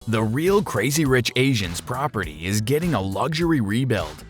The real Crazy Rich Asians property is getting a luxury rebuild.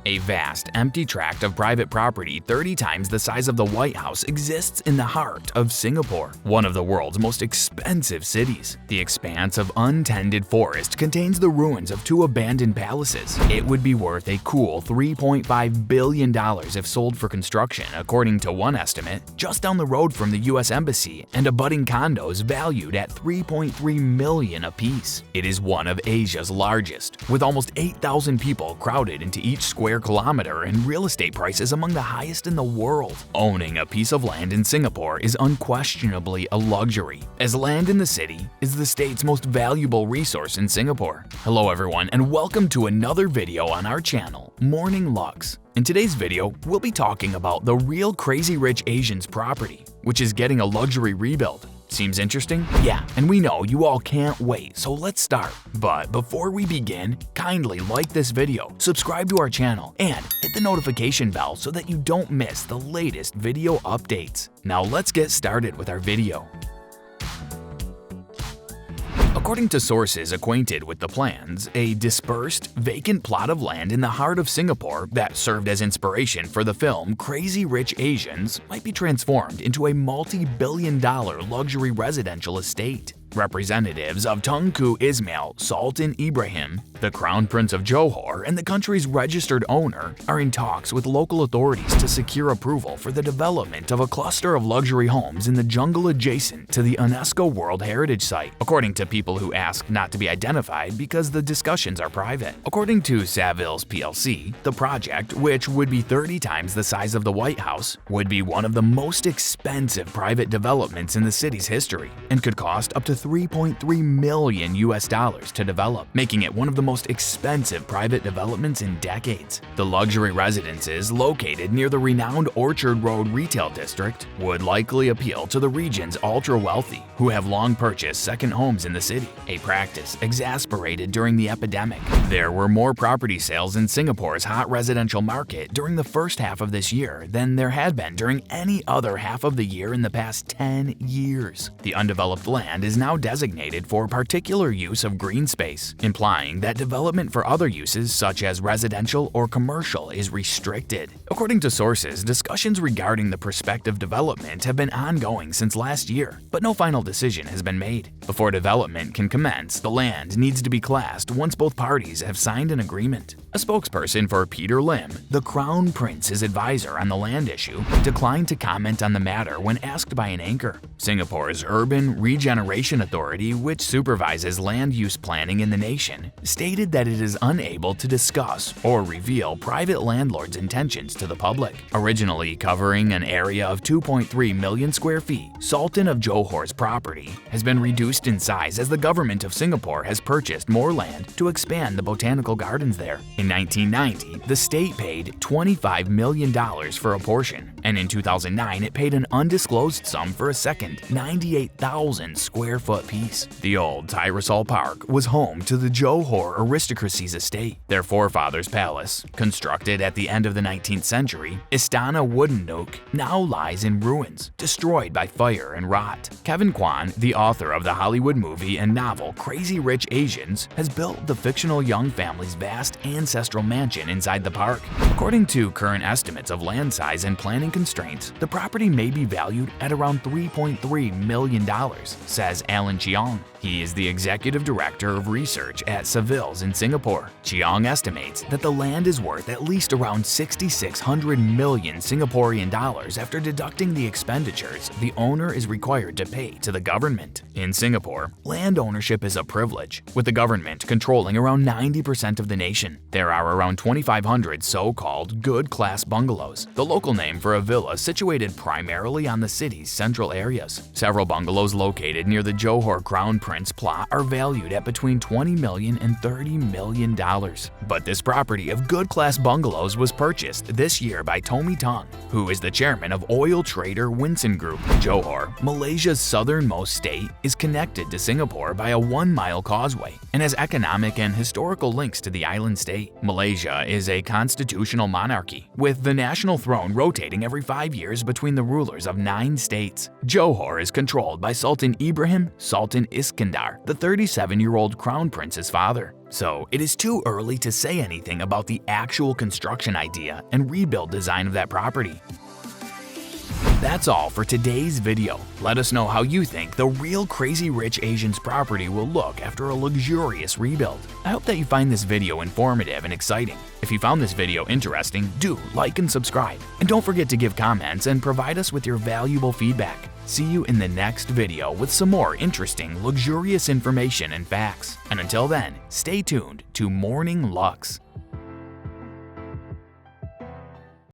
A vast, empty tract of private property 30 times the size of the White House exists in the heart of Singapore, one of the world's most expensive cities. The expanse of untended forest contains the ruins of 2 abandoned palaces. It would be worth a cool $3.5 billion if sold for construction, according to one estimate, just down the road from the US Embassy and abutting condos valued at $3.3 million apiece. It is one of Asia's largest, with almost 8,000 people crowded into each square kilometer and real estate prices among the highest in the world. Owning a piece of land in Singapore is unquestionably a luxury, as land in the city is the state's most valuable resource in Singapore. Hello everyone, and welcome to another video on our channel, Morning Lux. In today's video, we'll be talking about the real Crazy Rich Asians property, which is getting a luxury rebuild. Seems interesting? Yeah, and we know you all can't wait, so let's start. But before we begin, kindly like this video, subscribe to our channel, and hit the notification bell so that you don't miss the latest video updates. Now let's get started with our video. According to sources acquainted with the plans, a dispersed, vacant plot of land in the heart of Singapore that served as inspiration for the film Crazy Rich Asians might be transformed into a multi-billion-dollar luxury residential estate. Representatives of Tunku Ismail Sultan Ibrahim, the Crown Prince of Johor, and the country's registered owner are in talks with local authorities to secure approval for the development of a cluster of luxury homes in the jungle adjacent to the UNESCO World Heritage Site, according to people who ask not to be identified because the discussions are private. According to Savills plc, the project, which would be 30 times the size of the White House, would be one of the most expensive private developments in the city's history and could cost up to $3.3 million to develop, making it one of the most expensive private developments in decades. The luxury residences, located near the renowned Orchard Road retail district, would likely appeal to the region's ultra-wealthy, who have long purchased second homes in the city, a practice exasperated during the epidemic. There were more property sales in Singapore's hot residential market during the first half of this year than there had been during any other half of the year in the past 10 years. The undeveloped land is now designated for particular use of green space, implying that development for other uses such as residential or commercial is restricted. According to sources, discussions regarding the prospective development have been ongoing since last year, but no final decision has been made. Before development can commence, the land needs to be classed once both parties have signed an agreement. A spokesperson for Peter Lim, the Crown Prince's advisor on the land issue, declined to comment on the matter when asked by an anchor. Singapore's Urban Regeneration Authority, which supervises land use planning in the nation, stated that it is unable to discuss or reveal private landlords' intentions to the public. Originally covering an area of 2.3 million square feet, Sultan of Johor's property has been reduced in size as the government of Singapore has purchased more land to expand the botanical gardens there. In 1990, the state paid $25 million for a portion, and in 2009 it paid an undisclosed sum for a second 98,000 square foot piece. The old Tyrosol Park was home to the Johor aristocracy's estate. Their forefathers' palace, constructed at the end of the 19th century, Istana Wooden now lies in ruins, destroyed by fire and rot. Kevin Kwan, the author of the Hollywood movie and novel Crazy Rich Asians, has built the fictional young family's vast ancestral mansion inside the park. According to current estimates of land size and planning constraints, the property may be valued at around $3.3 million, says Alan Cheong. He is the executive director of research at Savills in Singapore. Cheong estimates that the land is worth at least around 6,600 million Singaporean dollars after deducting the expenditures the owner is required to pay to the government. In Singapore, land ownership is a privilege, with the government controlling around 90% of the nation. There are around 2,500 so-called good-class bungalows, the local name for a villa situated primarily on the city's central areas. Several bungalows located near the Johor Crown Prince plot are valued at between $20 million and $30 million. But this property of good-class bungalows was purchased this year by Tommy Tong, who is the chairman of oil trader Winson Group. Johor, Malaysia's southernmost state, is connected to Singapore by a 1-mile causeway and has economic and historical links to the island state. Malaysia is a constitutional monarchy, with the national throne rotating every 5 years between the rulers of 9 states. Johor is controlled by Sultan Ibrahim Sultan Iskandar, the 37-year-old crown prince's father. So it is too early to say anything about the actual construction idea and rebuild design of that property. That's all for today's video. Let us know how you think the real Crazy Rich Asians property will look after a luxurious rebuild. I hope that you find this video informative and exciting. If you found this video interesting, do like and subscribe. And don't forget to give comments and provide us with your valuable feedback. See you in the next video with some more interesting, luxurious information and facts. And until then, stay tuned to Morning Lux.